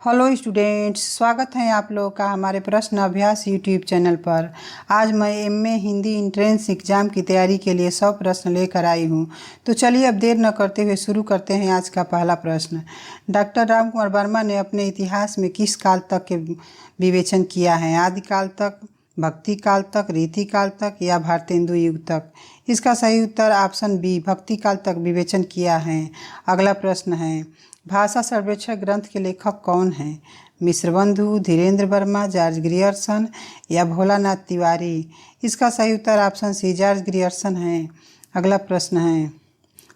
Hello students, स्वागत है आप लोगों का हमारे प्रश्न अभ्यास यूट्यूब चैनल पर। आज मैं एमए हिंदी एंट्रेंस एग्ज़ाम की तैयारी के लिए 100 प्रश्न लेकर आई हूँ। तो चलिए अब देर न करते हुए शुरू करते हैं आज का पहला प्रश्न। डॉक्टर रामकुमार वर्मा ने अपने इतिहास में किस काल तक के विवेचन किया है? आदिकाल तक, भक्ति काल तक, रीति काल तक या भारतेंदु युग तक? इसका सही उत्तर ऑप्शन बी, भक्ति काल तक विवेचन किया है। अगला प्रश्न है, भाषा सर्वेक्षण ग्रंथ के लेखक कौन हैं? मिश्रबंधु, धीरेन्द्र वर्मा, जॉर्ज ग्रियर्सन या भोलानाथ तिवारी? इसका सही उत्तर ऑप्शन सी, जॉर्ज ग्रियर्सन है। अगला प्रश्न है,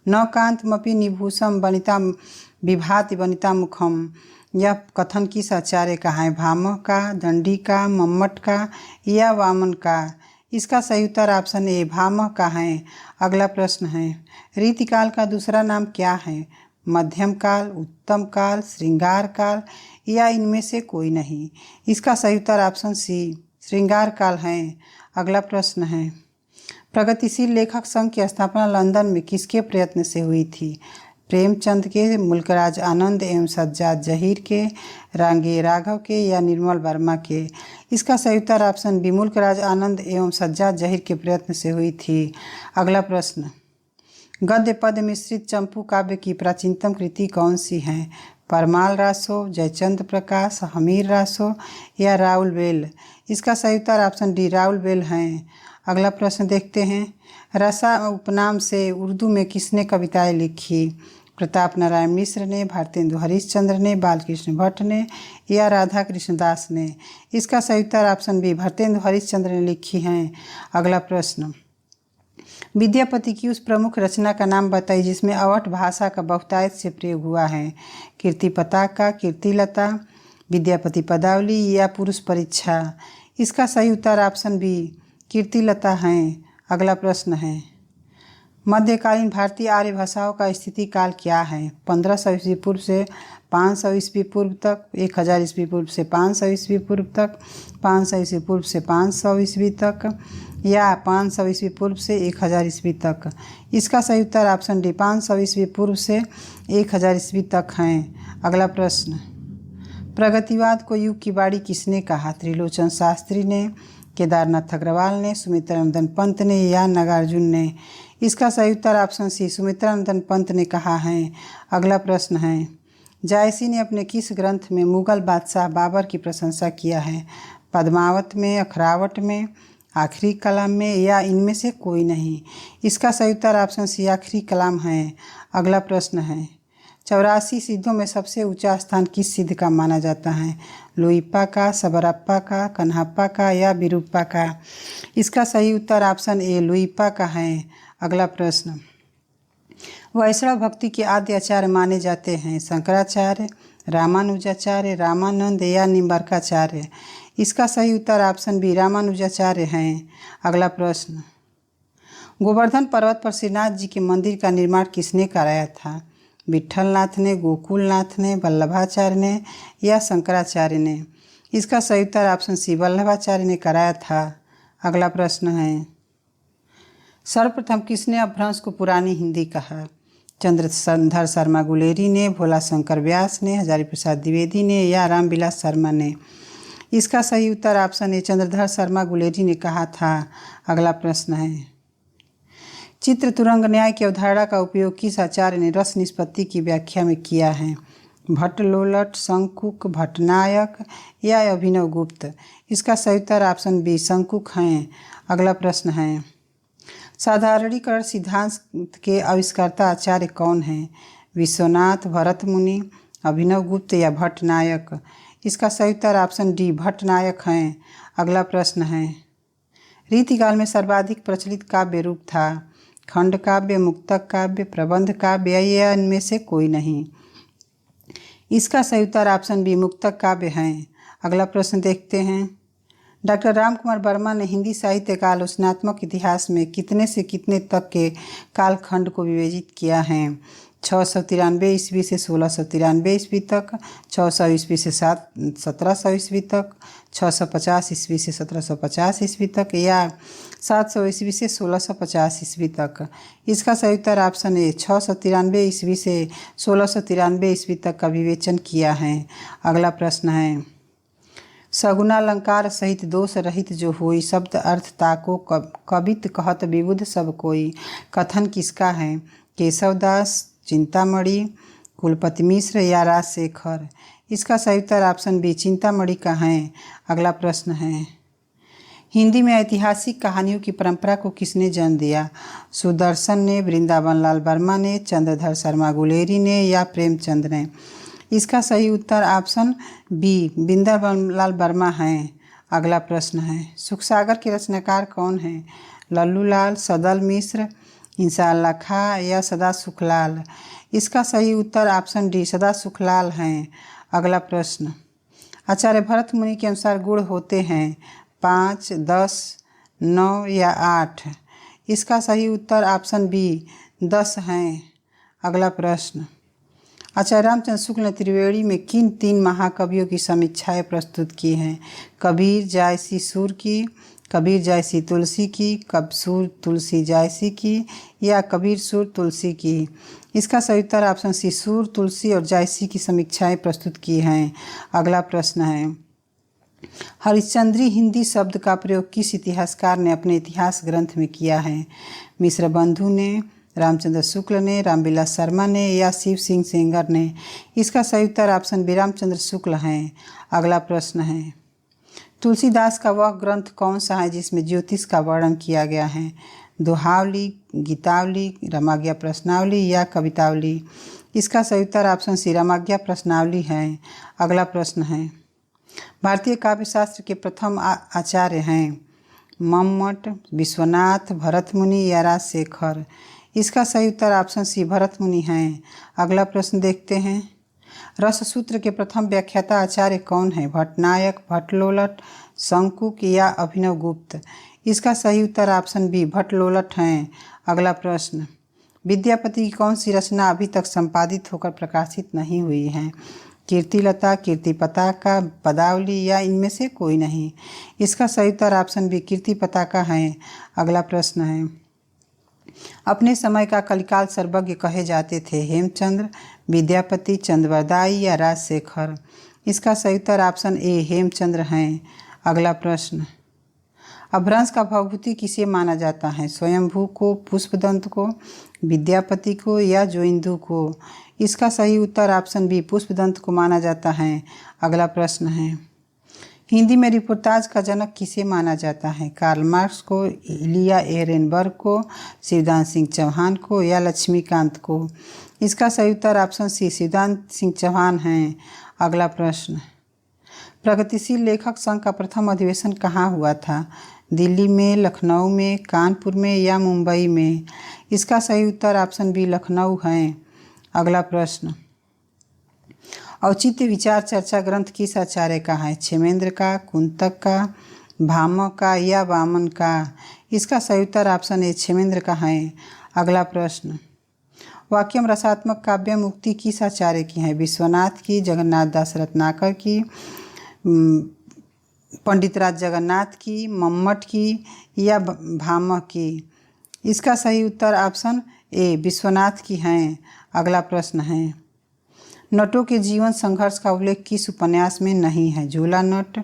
न कांतमपि निभूषम वनिता विभाति वनिता मुखम, यह कथन किस आचार्य का है? भामह का, दंडी का, मम्मट का या वामन का? इसका सही उत्तर ऑप्शन ए, भामह का है। अगला प्रश्न है, रीतिकाल का दूसरा नाम क्या है? मध्यम काल, उत्तम काल, श्रृंगार काल या इनमें से कोई नहीं? इसका सही उत्तर ऑप्शन सी, श्रृंगार काल है। अगला प्रश्न है, प्रगतिशील लेखक संघ की स्थापना लंदन में किसके प्रयत्न से हुई थी? प्रेमचंद के, मुल्कराज आनंद एवं सज्जाद जहीर के, रांगे राघव के या निर्मल वर्मा के? इसका सही उत्तर ऑप्शन बी, मुल्कराज आनंद एवं सज्जाद जहीर के प्रयत्न से हुई थी। अगला प्रश्न, गद्य पद मिश्रित चंपू काव्य की प्राचीनतम कृति कौन सी है? परमाल रासो, जयचंद्र प्रकाश, हमीर रासो या राउल बेल? इसका सही उत्तर ऑप्शन डी, राउल बेल हैं। अगला प्रश्न देखते हैं, रसा उपनाम से उर्दू में किसने कविताएं लिखी? प्रताप नारायण मिश्र ने, भारतेंदु हरिश्चंद्र ने, बालकृष्ण भट्ट ने या राधा कृष्णदास ने? इसका सही उत्तर ऑप्शन बी, भारतेंदु हरिश्चंद्र ने लिखी हैं। अगला प्रश्न, विद्यापति की उस प्रमुख रचना का नाम बताइए जिसमें अवध भाषा का बहुतायत से प्रयोग हुआ है? कीर्ति पताका, कीर्तिलता, विद्यापति पदावली या पुरुष परीक्षा? इसका सही उत्तर ऑप्शन बी, कीर्तिलता है। अगला प्रश्न है, मध्यकालीन भारतीय आर्य भाषाओं का स्थिति काल क्या है? 1500 ईस्वी पूर्व से 500 ईस्वी पूर्व तक, 1000 ईस्वी पूर्व से 500 ईस्वी पूर्व तक, 500 ईस्वी पूर्व से 500 ईस्वी तक या 500 ईस्वी पूर्व से 1000 ईस्वी तक? इसका सही उत्तर ऑप्शन डी, 500 ईस्वी पूर्व से 1000 ईस्वी तक हैं। अगला प्रश्न, प्रगतिवाद को युग की बाड़ी किसने कहा? त्रिलोचन शास्त्री ने, केदारनाथ अग्रवाल ने, सुमित्रानंदन पंत ने या नागार्जुन ने? इसका सही उत्तर ऑप्शन सी, सुमित्रानंदन पंत ने कहा है। अगला प्रश्न है, जायसी ने अपने किस ग्रंथ में मुगल बादशाह बाबर की प्रशंसा किया है? पद्मावत में, अखरावट में, आखिरी कलाम में या इनमें से कोई नहीं? इसका सही उत्तर ऑप्शन सी, आखिरी कलाम है। अगला प्रश्न है, 84 सिद्धों में सबसे ऊंचा स्थान किस सिद्ध का माना जाता है? लुइप्पा का, सबरप्पा का, कन्हप्पा का या विरूप्पा का? इसका सही उत्तर ऑप्शन ए, लुइप्पा का है। अगला प्रश्न, वैष्णव भक्ति के आद्य आचार्य माने जाते हैं? शंकराचार्य, रामानुजाचार्य, रामानंद या निम्बार्काचार्य? इसका सही उत्तर ऑप्शन बी, रामानुजाचार्य हैं। अगला प्रश्न, गोवर्धन पर्वत पर श्रीनाथ जी के मंदिर का निर्माण किसने कराया था? विट्ठलनाथ ने, गोकुलनाथ ने, वल्लभाचार्य ने या शंकराचार्य ने? इसका सही उत्तर ऑप्शन सी, वल्लभाचार्य ने कराया था। अगला प्रश्न है, सर्वप्रथम किसने अपभ्रंश को पुरानी हिंदी कहा? चंद्रधर शर्मा गुलेरी ने, भोला शंकर व्यास ने, हजारी प्रसाद द्विवेदी ने या रामविलास शर्मा ने? इसका सही उत्तर ऑप्शन ए, चंद्रधर शर्मा गुलेरी ने कहा था। अगला प्रश्न है, चित्र तुरंग न्याय की अवधारणा का उपयोग किस आचार्य ने रस निष्पत्ति की व्याख्या में किया है? भट्ट लोलट, शंकुक, भट्टनायक या अभिनव गुप्त? इसका सही उत्तर ऑप्शन बी, शंकुक हैं। अगला प्रश्न है, साधारणीकरण सिद्धांत के आविष्कर्ता आचार्य कौन हैं? विश्वनाथ, भरत मुनि, अभिनव गुप्त या भट्टनायक? इसका सही उत्तर ऑप्शन डी, भट्टनायक हैं। अगला प्रश्न है, रीतिकाल में सर्वाधिक प्रचलित काव्य रूप था? खंड काव्य, मुक्तक काव्य, प्रबंध काव्य या इनमें से कोई नहीं? इसका सही उत्तर ऑप्शन बी, मुक्तक काव्य हैं। अगला प्रश्न देखते हैं, डॉक्टर राम कुमार वर्मा ने हिंदी साहित्य का आलोचनात्मक इतिहास में कितने से कितने तक के कालखंड को विवेचित किया है? 693 ईस्वी से 1693 ईस्वी तक, 600 ईस्वी से 1700 ईस्वी तक, 650 ईस्वी से 1750 ईस्वी तक, या 700 ईस्वी से 1650 ईस्वी तक। इसका सही उत्तर ऑप्शन ए 693 ईस्वी से 1693 ईस्वी तक का विवेचन किया है। अगला प्रश्न है, सगुनालंकार सहित दोष रहित जो होई, शब्द अर्थ ताको कबित कहत विबुध सब कोई, कथन किसका है? केशवदास, चिंतामणि, कुलपति मिश्र या राजशेखर? इसका सही उत्तर ऑप्शन बी चिंतामणि का है। अगला प्रश्न है, हिंदी में ऐतिहासिक कहानियों की परंपरा को किसने जन्म दिया? सुदर्शन ने, वृंदावन लाल वर्मा ने, चंद्रधर शर्मा गुलेरी ने या प्रेमचंद ने? इसका सही उत्तर ऑप्शन बी वृंदावन लाल वर्मा है। अगला प्रश्न है, सुखसागर के रचनाकार कौन हैं? लल्लूलाल, सदल मिश्र, इंशाअल्लाह खां या सदा सुखलाल? इसका सही उत्तर ऑप्शन डी सदा सुखलाल हैं। अगला प्रश्न, आचार्य भरत मुनि के अनुसार गुण होते हैं 5, 10, 9 या 8? इसका सही उत्तर ऑप्शन बी 10 हैं। अगला प्रश्न, आचार्य रामचंद्र शुक्ल ने त्रिवेणी में किन 3 महाकवियों की समीक्षाएं प्रस्तुत की हैं? कबीर जायसी सूर की, कबीर जायसी तुलसी की, कबसूर तुलसी जायसी की या कबीर सूर तुलसी की? इसका सही उत्तर ऑप्शन सी सूर तुलसी और जायसी की समीक्षाएं प्रस्तुत की हैं। अगला प्रश्न है, हरिश्चंद्री हिंदी शब्द का प्रयोग किस इतिहासकार ने अपने इतिहास ग्रंथ में किया है? मिश्र बंधु ने, रामचंद्र शुक्ल ने, रामविलास शर्मा ने या शिव सिंह सेंगर ने? इसका सही उत्तर ऑप्शन बी रामचंद्र शुक्ल हैं। अगला प्रश्न है, तुलसीदास का वह ग्रंथ कौन सा है जिसमें ज्योतिष का वर्णन किया गया है? दोहावली, गीतावली, रामाज्ञा प्रश्नावली या कवितावली? इसका सही उत्तर ऑप्शन सी रामाज्ञा प्रश्नावली है। अगला प्रश्न है, भारतीय काव्यशास्त्र के प्रथम आचार्य हैं मम्मट, विश्वनाथ, भरत मुनि या राजशेखर? इसका सही उत्तर ऑप्शन सी भरत मुनि हैं। अगला प्रश्न देखते हैं, रस सूत्र के प्रथम व्याख्याता आचार्य कौन है? भट्टनायक, भट्टलोलट, शंकुक या अभिनव गुप्त? इसका सही उत्तर ऑप्शन बी भट्टलोलट हैं। अगला प्रश्न, विद्यापति की कौन सी रचना अभी तक संपादित होकर प्रकाशित नहीं हुई है? कीर्तिलता, कीर्ति पताका, पदावली या इनमें से कोई नहीं? इसका सही उत्तर ऑप्शन बी कीर्ति पताका है। अगला प्रश्न है, अपने समय का कलिकाल सर्वज्ञ कहे जाते थे हेमचंद्र, विद्यापति, चंद्रवरदाई या राजशेखर? इसका सही उत्तर ऑप्शन ए हेमचंद्र हैं। अगला प्रश्न, अपभ्रंश का भवभूति किसे माना जाता है? स्वयंभू को, पुष्पदंत को, विद्यापति को या जोइंदू को? इसका सही उत्तर ऑप्शन बी पुष्पदंत को माना जाता है। अगला प्रश्न है, हिंदी में रिपोर्टाज का जनक किसे माना जाता है? कार्ल मार्क्स को, इलिया एरेनबर्ग को, शिवदान सिंह चौहान को या लक्ष्मीकांत को? इसका सही उत्तर ऑप्शन सी शिवदान सिंह चौहान हैं। अगला प्रश्न, प्रगतिशील लेखक संघ का प्रथम अधिवेशन कहाँ हुआ था? दिल्ली में, लखनऊ में, कानपुर में या मुंबई में? इसका सही उत्तर ऑप्शन बी लखनऊ हैं। अगला प्रश्न, औचित्य विचार चर्चा ग्रंथ किस आचार्य का है? क्षेमेंद्र का, कुंतक का, भामह का या वामन का? इसका सही उत्तर ऑप्शन ए क्षेमेंद्र का है। अगला प्रश्न, वाक्यम रसात्मक काव्यम उक्ति किस आचार्य की है? विश्वनाथ की, जगन्नाथ दास रत्नाकर की, पंडितराज जगन्नाथ की, मम्मट की या भामह की? इसका सही उत्तर ऑप्शन ए विश्वनाथ की हैं। अगला प्रश्न है, नटों के जीवन संघर्ष का उल्लेख किस उपन्यास में नहीं है? झूला नट,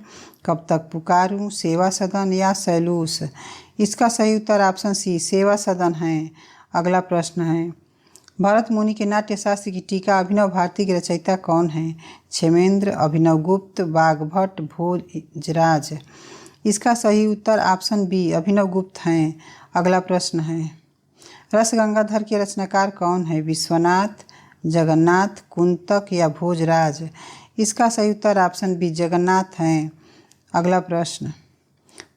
कब तक पुकारूं, सेवा सदन या सैलूस? इसका सही उत्तर ऑप्शन सी सेवा सदन है। अगला प्रश्न है, भरत मुनि के नाट्यशास्त्र की टीका अभिनव भारती के रचयिता कौन है? क्षेमेंद्र, अभिनव गुप्त, वाग्भट, भोजराज? इसका सही उत्तर ऑप्शन बी अभिनव गुप्त हैं। अगला प्रश्न है, रस गंगाधर के रचनाकार कौन है? विश्वनाथ, जगन्नाथ, कुंतक या भोजराज? इसका सही उत्तर ऑप्शन बी जगन्नाथ हैं। अगला प्रश्न,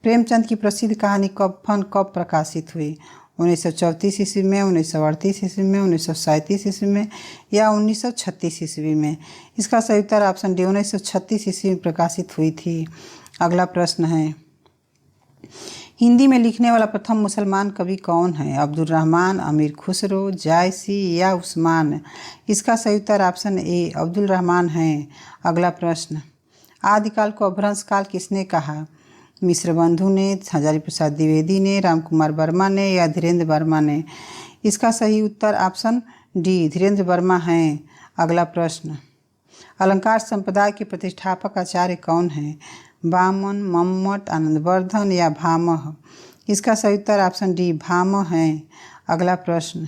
प्रेमचंद की प्रसिद्ध कहानी कब प्रकाशित हुई? 1934 ईस्वी में, 1938 ईस्वी में, 1937 ईस्वी में या 1936 ईस्वी में? इसका सही उत्तर ऑप्शन डी 1936 ईस्वी में प्रकाशित हुई थी। अगला प्रश्न है, हिंदी में लिखने वाला प्रथम मुसलमान कवि कौन है? अब्दुल रहमान, अमीर खुसरो, जायसी या उस्मान? इसका सही उत्तर ऑप्शन ए अब्दुल रहमान है। अगला प्रश्न, आदिकाल को अपभ्रंश काल किसने कहा? मिश्र बंधु ने, हजारी प्रसाद द्विवेदी ने, रामकुमार वर्मा ने या धीरेन्द्र वर्मा ने? इसका सही उत्तर ऑप्शन डी धीरेन्द्र वर्मा है। अगला प्रश्न, अलंकार संप्रदाय के प्रतिष्ठापक आचार्य कौन हैं? वामन, मम्मट, आनंदवर्धन या भामह? इसका सही उत्तर ऑप्शन डी भामह है। अगला प्रश्न,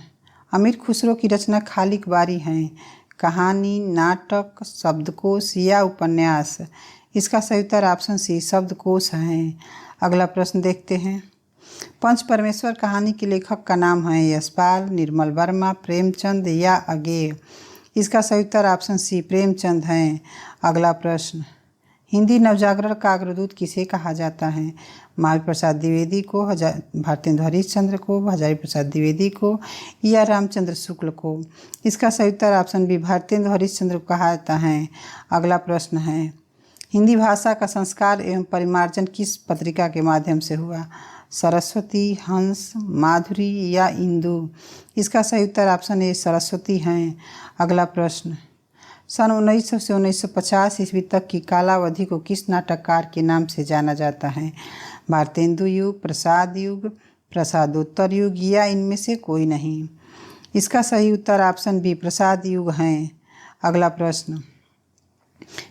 अमीर खुसरो की रचना खाली बारी हैं? कहानी, नाटक, शब्दकोश या उपन्यास? इसका सही उत्तर ऑप्शन सी शब्दकोश है। अगला प्रश्न देखते हैं, पंच परमेश्वर कहानी के लेखक का नाम है? यशपाल, निर्मल वर्मा, प्रेमचंद या अगेय? इसका सही उत्तर ऑप्शन सी प्रेमचंद है। अगला प्रश्न, हिंदी नवजागरण का अग्रदूत किसे कहा जाता है? महावीर प्रसाद द्विवेदी को, भारतेंदु हरिश्चंद्र को, हजारी प्रसाद द्विवेदी को या रामचंद्र शुक्ल को? इसका सही उत्तर ऑप्शन बी भारतेंदु हरिश्चंद्र को कहा जाता है। अगला प्रश्न है, हिंदी भाषा का संस्कार एवं परिमार्जन किस पत्रिका के माध्यम से हुआ? सरस्वती, हंस, माधुरी या इंदु? इसका सही उत्तर ऑप्शन ए सरस्वती हैं। अगला प्रश्न, सन 1900 से 1950 ईस्वी तक की कालावधि को किस नाटककार के नाम से जाना जाता है? भारतेंदु युग, प्रसाद युग, प्रसादोत्तर युग या इनमें से कोई नहीं? इसका सही उत्तर ऑप्शन बी प्रसाद युग हैं। अगला प्रश्न,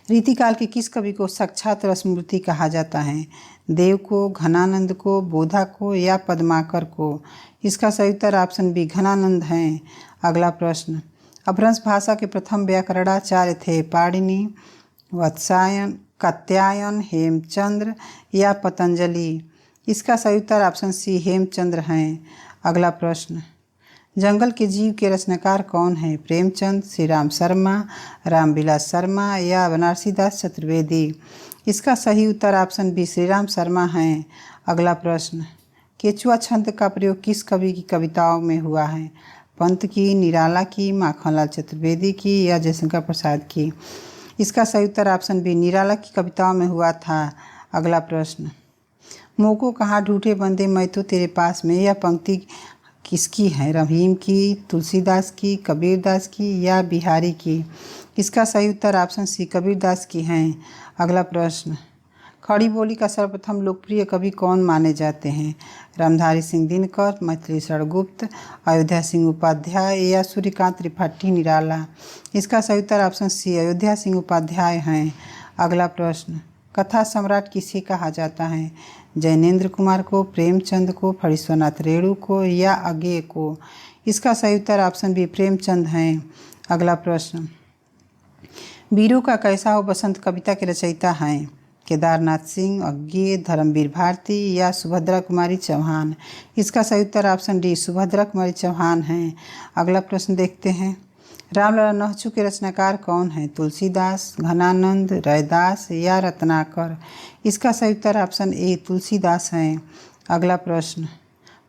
रीतिकाल के किस कवि को साक्षात रसमूर्ति कहा जाता है? देव को, घनानंद को, बोधा को या पद्माकर को? इसका सही उत्तर ऑप्शन बी घनानंद हैं। अगला प्रश्न, अपभ्रंश भाषा के प्रथम व्याकरणाचार्य थे? पाणिनि, वत्सायन, कात्यायन, हेमचंद्र या पतंजलि? इसका सही उत्तर ऑप्शन सी हेमचंद्र हैं। अगला प्रश्न, जंगल के जीव के रचनाकार कौन है? प्रेमचंद, श्री राम शर्मा, रामविलास शर्मा या बनारसी दास चतुर्वेदी? इसका सही उत्तर ऑप्शन बी श्री राम शर्मा हैं। अगला प्रश्न, केचुआ छंद का प्रयोग किस कवि की कविताओं में हुआ है? पंत की, निराला की, माखनलाल चतुर्वेदी की या जयशंकर प्रसाद की? इसका सही उत्तर ऑप्शन बी निराला की कविताओं में हुआ था। अगला प्रश्न, मोको कहाँ ढूंढे बंदे मैं तो तेरे पास में, यह पंक्ति किसकी है? रहीम की, तुलसीदास की, कबीरदास की या बिहारी की? इसका सही उत्तर ऑप्शन सी कबीरदास की हैं। अगला प्रश्न, खड़ी बोली का सर्वप्रथम लोकप्रिय कवि कौन माने जाते हैं? रामधारी सिंह दिनकर, मैथिली शरण गुप्त, अयोध्या सिंह उपाध्याय या सूर्यकांत त्रिपाठी निराला? इसका सही उत्तर ऑप्शन सी अयोध्या सिंह उपाध्याय हैं। अगला प्रश्न, कथा सम्राट किसे कहा जाता है? जैनेन्द्र कुमार को, प्रेमचंद को, फणीश्वरनाथ रेणु को या अगेय को? इसका सही उत्तर ऑप्शन बी प्रेमचंद हैं। अगला प्रश्न, वीरों का कैसा हो बसंत कविता के रचयिता हैं? केदारनाथ सिंह, अज्ञे, धर्मवीर भारती या सुभद्रा कुमारी चौहान? इसका सही उत्तर ऑप्शन डी सुभद्रा कुमारी चौहान हैं। अगला प्रश्न देखते हैं, रामलला नहचू के रचनाकार कौन हैं? तुलसीदास, घनानंद, रैदास या रत्नाकर? इसका सही उत्तर ऑप्शन ए तुलसीदास हैं। अगला प्रश्न,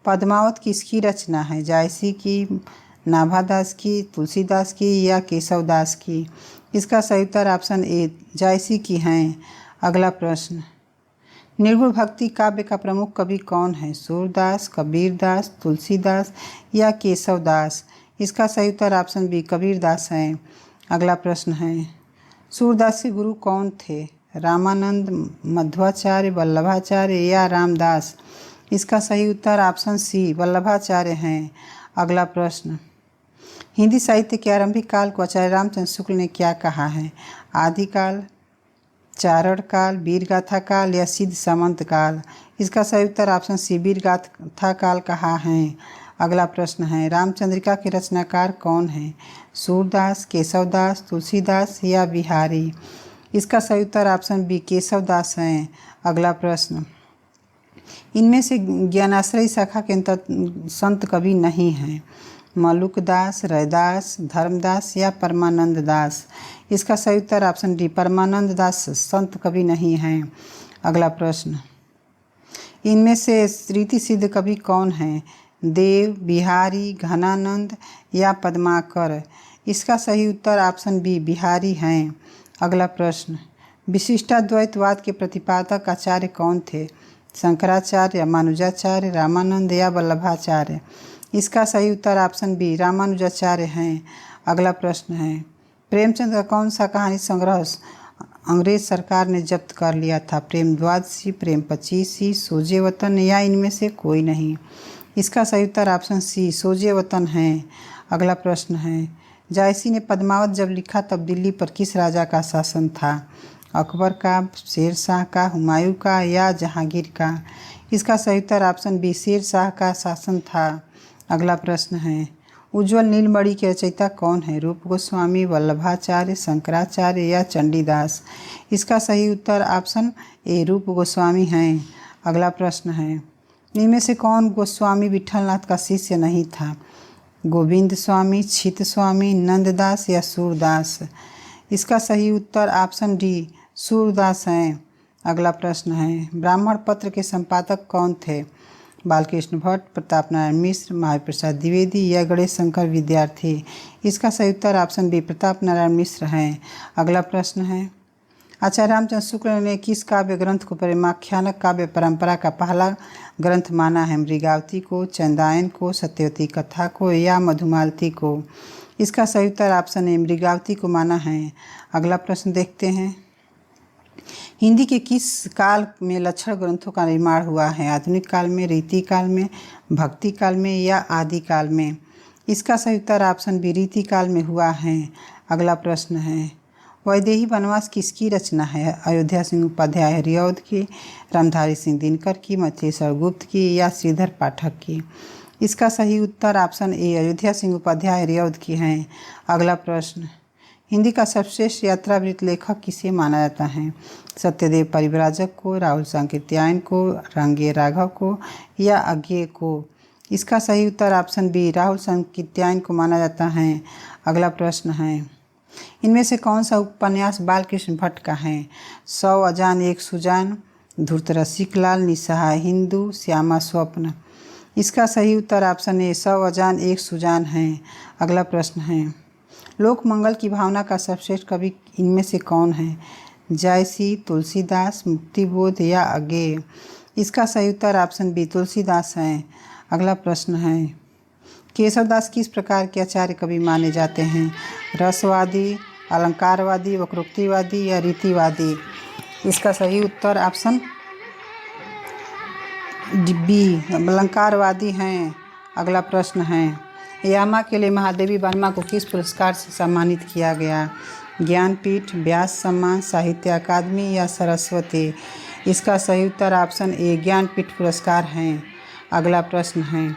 पद्मावत किसकी रचना है? जायसी की, नाभादास की, तुलसीदास की या केशवदास की? इसका सही उत्तर ऑप्शन ए जायसी की हैं। अगला प्रश्न, निर्गुण भक्ति काव्य का प्रमुख कवि कौन है? सूरदास, कबीरदास, तुलसीदास या केशवदास? इसका सही उत्तर ऑप्शन बी कबीरदास हैं। अगला प्रश्न है, सूरदास के गुरु कौन थे? रामानंद, मध्वाचार्य, वल्लभाचार्य या रामदास? इसका सही उत्तर ऑप्शन सी वल्लभाचार्य हैं। अगला प्रश्न, हिंदी साहित्य के आरंभिक काल को आचार्य रामचंद्र शुक्ल ने क्या कहा है? आदिकाल, चारण काल, वीरगाथा काल या सिद्ध सामंत काल? इसका सही उत्तर ऑप्शन सी वीरगाथा काल कहा है। अगला प्रश्न है, रामचंद्रिका के रचनाकार कौन हैं? सूरदास, केशवदास, तुलसीदास या बिहारी? इसका सही उत्तर ऑप्शन बी केशवदास हैं। अगला प्रश्न, इनमें से ज्ञानाश्रयी शाखा के संत कवि नहीं हैं? मलुकदास, रैदास, धर्मदास या परमानंद दास? इसका सही उत्तर ऑप्शन डी परमानंद दास संत कवि नहीं हैं। अगला प्रश्न, इनमें से रीति सिद्ध कवि कौन हैं? देव, बिहारी, घनानंद या पद्माकर? इसका सही उत्तर ऑप्शन बी बिहारी हैं। अगला प्रश्न, विशिष्टाद्वैतवाद के प्रतिपादक आचार्य कौन थे? शंकराचार्य, रामानुजाचार्य, रामानंद या वल्लभाचार्य। इसका सही उत्तर ऑप्शन बी रामानुजाचार्य हैं। अगला प्रश्न है, प्रेमचंद का कौन सा कहानी संग्रह अंग्रेज सरकार ने जब्त कर लिया था? प्रेम द्वादशी, प्रेम पचीसी, सोजे वतन या इनमें से कोई नहीं? इसका सही उत्तर ऑप्शन सी सोजे वतन है। अगला प्रश्न है, जायसी ने पद्मावत जब लिखा तब दिल्ली पर किस राजा का शासन था? अकबर का, शेर शाह का, हुमायूं का या जहांगीर का? इसका सही उत्तर ऑप्शन बी शेर शाह का शासन था। अगला प्रश्न है, उज्ज्वल नीलमणि के रचयिता कौन है? रूप गोस्वामी, वल्लभाचार्य, शंकराचार्य या चंडीदास? इसका सही उत्तर ऑप्शन ए रूप गोस्वामी हैं। अगला प्रश्न है, इनमें से कौन गोस्वामी विठलनाथ का शिष्य नहीं था? गोविंद स्वामी, छित स्वामी, नंददास या सूरदास? इसका सही उत्तर ऑप्शन डी सूरदास हैं। अगला प्रश्न है, ब्राह्मण पत्र के संपादक कौन थे? बालकृष्ण भट्ट, प्रताप नारायण मिश्र, महावीर प्रसाद द्विवेदी या गणेश शंकर विद्यार्थी? इसका सही उत्तर ऑप्शन बी प्रताप नारायण मिश्र हैं। अगला प्रश्न है, आचार्य रामचंद्र शुक्ल ने किस काव्य ग्रंथ को प्रेमाख्यानक काव्य परंपरा का पहला ग्रंथ माना है? मृगावती को, चंदायन को, सत्यवती कथा को या मधुमालती को? इसका सही उत्तर ऑप्शन ए मृगावती को माना है। अगला प्रश्न देखते हैं, हिंदी के किस काल में लक्षण ग्रंथों का निर्माण हुआ है? आधुनिक काल में, रीति काल में, भक्ति काल में या आदि काल में? इसका सही उत्तर ऑप्शन बी रीति काल में हुआ है। अगला प्रश्न है, वैदेही वनवास किसकी रचना है? अयोध्या सिंह उपाध्याय हरिऔध की, रामधारी सिंह दिनकर की, मथलेश्वर गुप्त की या श्रीधर पाठक की? इसका सही उत्तर ऑप्शन ए अयोध्या सिंह उपाध्याय हरिऔध की हैं। अगला प्रश्न, हिंदी का सर्वश्रेष्ठ यात्रावृत्त लेखक किसे माना जाता है? सत्यदेव परिव्राजक को, राहुल सांकृत्यायन को, रांगे राघव को या अज्ञेय को? इसका सही उत्तर ऑप्शन बी राहुल सांकृत्यायन को माना जाता है। अगला प्रश्न है, इनमें से कौन सा उपन्यास बालकृष्ण भट्ट का है? 100 अजान एक सुजान, धूर्त रसिकलाल, निस्सहाय हिंदू, श्यामा स्वप्न? इसका सही उत्तर ऑप्शन ए 100 अजान एक सुजान है। अगला प्रश्न है, लोक मंगल की भावना का सर्वश्रेष्ठ कवि इनमें से कौन है? जायसी, तुलसीदास, मुक्तिबोध या अज्ञेय? इसका सही उत्तर ऑप्शन बी तुलसीदास हैं। अगला प्रश्न है, केशवदास किस प्रकार के आचार्य कवि माने जाते हैं? रसवादी, अलंकारवादी, वक्रोक्तिवादी या रीतिवादी? इसका सही उत्तर ऑप्शन बी अलंकारवादी हैं। अगला प्रश्न है, यामा के लिए महादेवी वर्मा को किस पुरस्कार से सम्मानित किया गया? ज्ञानपीठ, व्यास सम्मान, साहित्य अकादमी या सरस्वती? इसका सही उत्तर ऑप्शन ए ज्ञानपीठ पुरस्कार हैं। अगला प्रश्न है,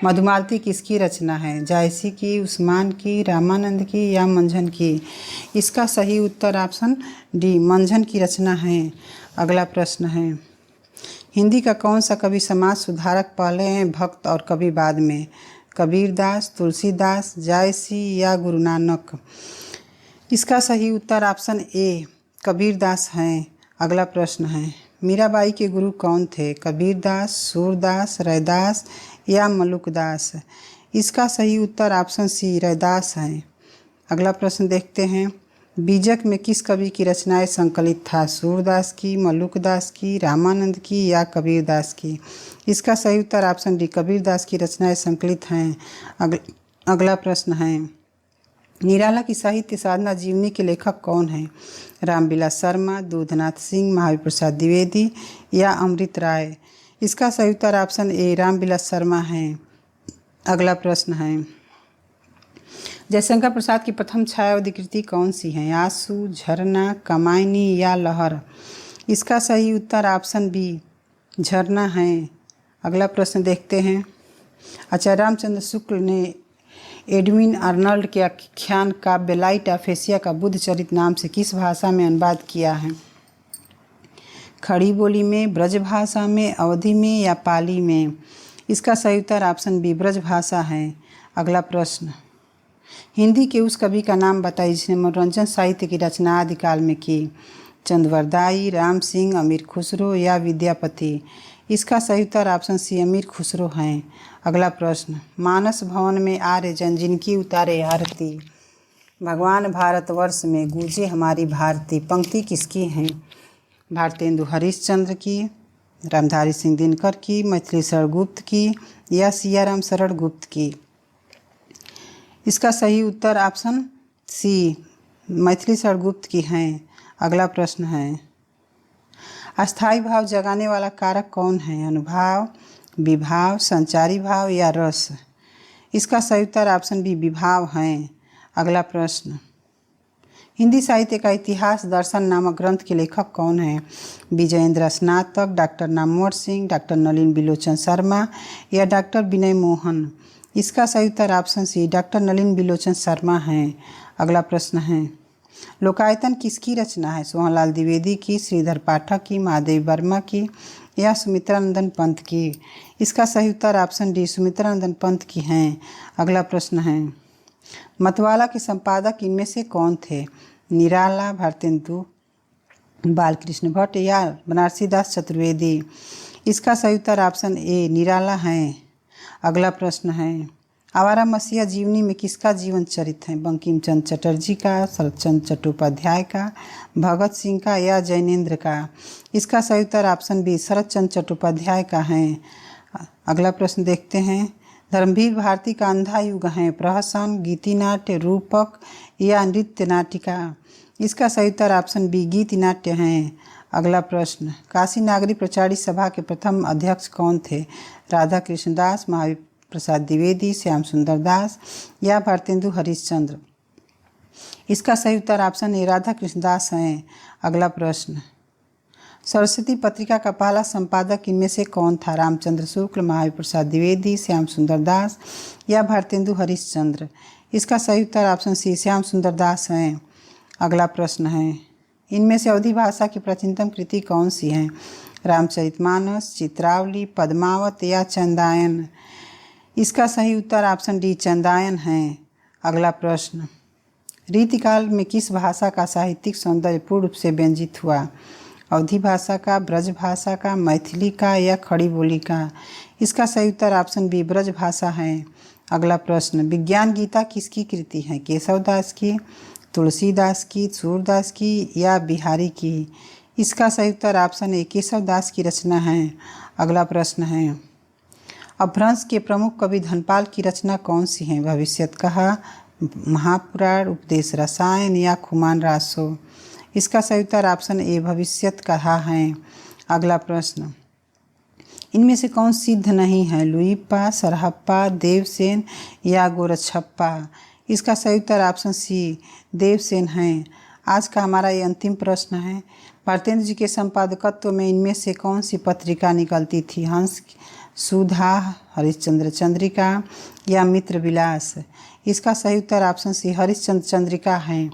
मधुमालती किसकी रचना है? जायसी की, उस्मान की, रामानंद की या मंझन की? इसका सही उत्तर ऑप्शन डी मंझन की रचना है। अगला प्रश्न है, हिंदी का कौन सा कवि समाज सुधारक पहले हैं, भक्त और कवि बाद में? कबीरदास, तुलसीदास, जायसी या गुरु नानक? इसका सही उत्तर ऑप्शन ए कबीरदास हैं। अगला प्रश्न है, मीराबाई के गुरु कौन थे? कबीरदास, सूरदास, रैदास या मलुकदास? इसका सही उत्तर ऑप्शन सी रैदास है। अगला प्रश्न देखते हैं, बीजक में किस कवि की रचनाएं संकलित था? सूरदास की, मलुकदास की, रामानंद की या कबीरदास की? इसका सही उत्तर ऑप्शन डी कबीरदास की रचनाएं संकलित हैं। अगला प्रश्न है, निराला की साहित्य साधना जीवनी के लेखक कौन हैं? रामविलास शर्मा, दूधनाथ सिंह, महावीर प्रसाद द्विवेदी या अमृत राय? इसका सही उत्तर ऑप्शन ए रामविलास शर्मा हैं। अगला प्रश्न है, जयशंकर प्रसाद की प्रथम छायावादी कृति कौन सी है? आंसू, झरना, कमायनी या लहर? इसका सही उत्तर ऑप्शन बी झरना है। अगला प्रश्न देखते हैं, आचार्य रामचंद्र शुक्ल ने एडविन आर्नल्ड के आख्यान काव्य लाइट ऑफ एशिया का बुद्ध चरित नाम से किस भाषा में अनुवाद किया है? खड़ी बोली में, ब्रज भाषा में, अवधी में या पाली में? इसका सही उत्तर ऑप्शन बी ब्रज भाषा है। अगला प्रश्न, हिंदी के उस कवि का नाम बताइए जिसने मनोरंजन साहित्य की रचना आदिकाल में की? चंद्रवरदाई, राम सिंह, अमीर खुसरो या विद्यापति? इसका सही उत्तर ऑप्शन सी अमीर खुसरो हैं। अगला प्रश्न, मानस भवन में आर्य जन जिनकी उतारे आरती, भगवान भारतवर्ष में गूंजे हमारी भारती? पंक्ति किसकी हैं? भारतेंदु हरिश्चंद्र की, रामधारी सिंह दिनकर की, मैथिली शरण गुप्त की या सियाराम शरण गुप्त की। इसका सही उत्तर ऑप्शन सी मैथिली शरण गुप्त की हैं। अगला प्रश्न है, अस्थाई भाव जगाने वाला कारक कौन है? अनुभाव, विभाव, संचारी भाव या रस? इसका सही उत्तर ऑप्शन बी विभाव हैं। अगला प्रश्न, हिंदी साहित्य का इतिहास दर्शन नामक ग्रंथ के लेखक कौन हैं? विजयेंद्र स्नातक, डॉक्टर नामवर सिंह, डॉक्टर नलिन बिलोचन शर्मा या डॉक्टर विनय मोहन? इसका सही उत्तर ऑप्शन सी डॉक्टर नलिन बिलोचन शर्मा हैं। अगला प्रश्न है, लोकायतन किसकी रचना है? सोहनलाल द्विवेदी की, श्रीधर पाठक की, महादेवी वर्मा की या सुमित्रानंदन पंत की? इसका सही उत्तर ऑप्शन डी सुमित्रानंदन पंत की हैं। अगला प्रश्न है, मतवाला के संपादक इनमें से कौन थे? निराला, भारतेंदु बालकृष्ण भट्ट या बनारसी दास चतुर्वेदी? इसका सही उत्तर ऑप्शन ए निराला हैं। अगला प्रश्न है, आवारा मसीहा जीवनी में किसका जीवन चरित है? बंकिम चंद्र चटर्जी का, शरत चंद्र चट्टोपाध्याय का, भगत सिंह का या जैनेन्द्र का? इसका सही उत्तर ऑप्शन बी शरत चंद्र चट्टोपाध्याय का है। अगला प्रश्न देखते हैं, धर्मवीर भारती का अंधा युग है? प्रहसन, गीति नाट्य, रूपक या नृत्य नाटिका? इसका सही उत्तर ऑप्शन बी गीति नाट्य हैं। अगला प्रश्न, काशी नागरी प्रचारी सभा के प्रथम अध्यक्ष कौन थे? राधा कृष्ण दास, महावीर प्रसाद द्विवेदी, श्याम सुंदर दास या भारतेंदु हरिश्चंद्र? इसका सही उत्तर ऑप्शन ए राधा कृष्ण दास हैं। अगला प्रश्न, सरस्वती पत्रिका का पहला संपादक इनमें से कौन था? रामचंद्र शुक्ल, महावीर प्रसाद द्विवेदी, श्याम सुंदर दास या भारतेंदु हरिश्चंद्र? इसका सही उत्तर ऑप्शन सी श्याम सुंदर दास हैं। अगला प्रश्न है, इनमें से अवधी भाषा की प्राचीनतम कृति कौन सी है? रामचरितमानस, चित्रावली, पद्मावत या चंदायन? इसका सही उत्तर ऑप्शन डी चंदायन है। अगला प्रश्न, रीतिकाल में किस भाषा का साहित्यिक सौंदर्य पूर्ण रूप से व्यंजित हुआ? अवधी भाषा का, ब्रज भाषा का, मैथिली का या खड़ी बोली का? इसका सही उत्तर ऑप्शन बी ब्रज भाषा है। अगला प्रश्न, विज्ञान गीता किसकी कृति है? केशवदास की, तुलसीदास की, सूरदास की या बिहारी की? इसका सही उत्तर ऑप्शन ए केशवदास की रचना है। अगला प्रश्न है, अपभ्रंश के प्रमुख कवि धनपाल की रचना कौन सी है? भविष्यत कहा, महापुराण, उपदेश रसायन या खुमान रासो? इसका सही उत्तर ऑप्शन ए भविष्यत कहा है। अगला प्रश्न, इनमें से कौन सिद्ध नहीं है? लुईप्पा, सरहप्पा, देवसेन या गोरक्षप्पा? इसका सही उत्तर ऑप्शन सी देवसेन है। आज का हमारा ये अंतिम प्रश्न है, भारतेंदु जी के संपादकत्व में इनमें से कौन सी पत्रिका निकलती थी? हंस, सुधा, हरिश्चंद्र चंद्रिका या मित्र विलास? इसका सही उत्तर ऑप्शन सी हरिश्चंद्र चंद्रिका है।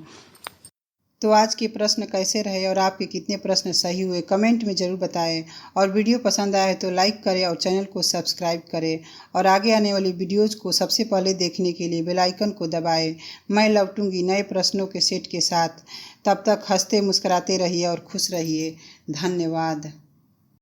तो आज के प्रश्न कैसे रहे और आपके कितने प्रश्न सही हुए कमेंट में ज़रूर बताएं, और वीडियो पसंद आए तो लाइक करें और चैनल को सब्सक्राइब करें, और आगे आने वाली वीडियोज़ को सबसे पहले देखने के लिए बेल आइकन को दबाएं। मैं लौटूंगी नए प्रश्नों के सेट के साथ। तब तक हंसते मुस्कुराते रहिए और खुश रहिए। धन्यवाद।